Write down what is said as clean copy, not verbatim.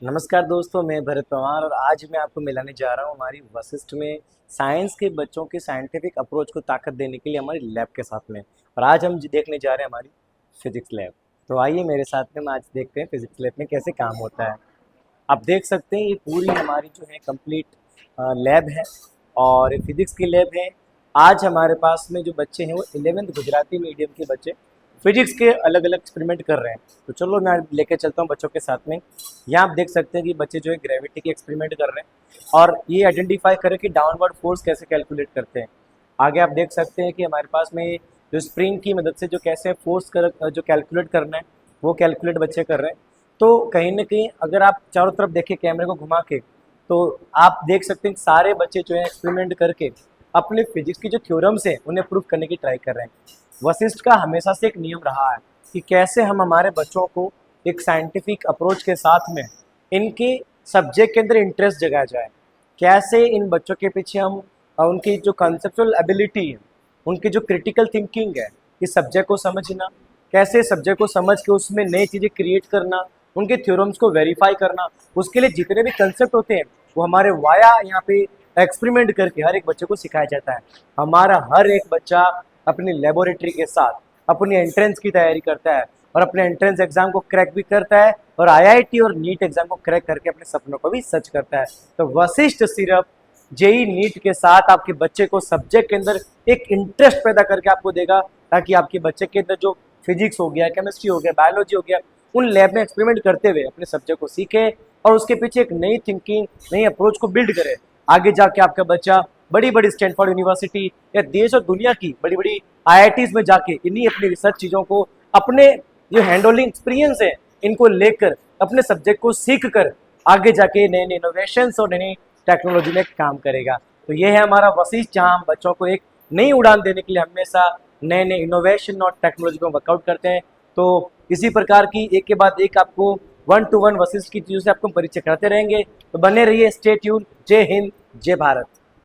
नमस्कार दोस्तों, मैं भरत पवार और आज मैं आपको मिलाने जा रहा हूँ हमारी वशिष्ठ में साइंस के बच्चों के साइंटिफिक अप्रोच को ताकत देने के लिए हमारी लैब के साथ में। और आज हम देखने जा रहे हैं हमारी फिजिक्स लैब। तो आइए मेरे साथ में हम आज देखते हैं फिजिक्स लैब में कैसे काम होता है। आप देख सकते हैं ये पूरी हमारी जो है कंप्लीट लैब है और फिजिक्स की लैब है। आज हमारे पास में जो बच्चे हैं वो 11th गुजराती मीडियम के बच्चे फिजिक्स के अलग अलग एक्सपेरिमेंट कर रहे हैं। तो चलो मैं लेके चलता हूँ बच्चों के साथ में। यहाँ आप देख सकते हैं कि बच्चे जो है ग्रेविटी के एक्सपेरिमेंट कर रहे हैं और ये आइडेंटिफाई करें कि डाउनवर्ड फोर्स कैसे कैलकुलेट करते हैं। आगे आप देख सकते हैं कि हमारे पास में जो स्प्रिंग की मदद से जो कैसे फोर्स जो कैलकुलेट करना है वो कैलकुलेट बच्चे कर रहे हैं। तो कहीं ना कहीं अगर आप चारों तरफ देखें कैमरे को घुमा के तो आप देख सकते हैं कि सारे बच्चे जो है एक्सपेरिमेंट करके अपने फिजिक्स की जो थ्योरम्स हैं उन्हें प्रूव करने की ट्राई कर रहे हैं। वशिष्ठ का हमेशा से एक नियम रहा है कि कैसे हम हमारे बच्चों को एक साइंटिफिक अप्रोच के साथ में इनके सब्जेक्ट के अंदर इंटरेस्ट जगाया जाए। कैसे इन बच्चों के पीछे हम उनकी जो कंसेप्चुअल एबिलिटी है, उनकी जो क्रिटिकल थिंकिंग है, इस सब्जेक्ट को समझना, कैसे सब्जेक्ट को समझ के उसमें नई चीज़ें क्रिएट करना, उनके थ्योरम्स को वेरीफाई करना, उसके लिए जितने भी कंसेप्ट होते हैं वो हमारे वाया यहाँ पे एक्सपेरिमेंट करके हर एक बच्चे को सिखाया जाता है। हमारा हर एक बच्चा अपनी लेबोरेटरी के साथ अपनी एंट्रेंस की तैयारी करता है और अपने एंट्रेंस एग्जाम को क्रैक भी करता है और आईआईटी और नीट एग्जाम को क्रैक करके अपने सपनों को भी सच करता है। तो वशिष्ठ सिर्फ जेई नीट के साथ आपके बच्चे को सब्जेक्ट के अंदर एक इंटरेस्ट पैदा करके आपको देगा, ताकि आपके बच्चे के अंदर जो फिजिक्स हो गया, केमिस्ट्री हो गया, बायोलॉजी हो गया, उन लैब में एक्सपेरिमेंट करते हुए अपने सब्जेक्ट को सीखे और उसके पीछे एक नई थिंकिंग, नई अप्रोच को बिल्ड करे। आगे जाके आपका बच्चा बड़ी बड़ी स्टैनफोर्ड यूनिवर्सिटी या देश और दुनिया की बड़ी बड़ी आईआईटीज में जाके इन्हीं अपनी रिसर्च चीज़ों को, अपने जो हैंडलिंग एक्सपीरियंस है, इनको लेकर अपने सब्जेक्ट को सीख कर आगे जाके नए नए इनोवेशंस और नई टेक्नोलॉजी में काम करेगा। तो ये है हमारा वशिष्ठ, जहाँ हम बच्चों को एक नई उड़ान देने के लिए हमेशा नए नए इनोवेशन और टेक्नोलॉजी को वर्कआउट करते हैं। तो इसी प्रकार की एक के बाद एक आपको 1 to 1 वशिष्ठ की चीज़ों से आपको परिचय कराते रहेंगे। तो बने रहिए, स्टे ट्यून। जय हिंद, जय भारत।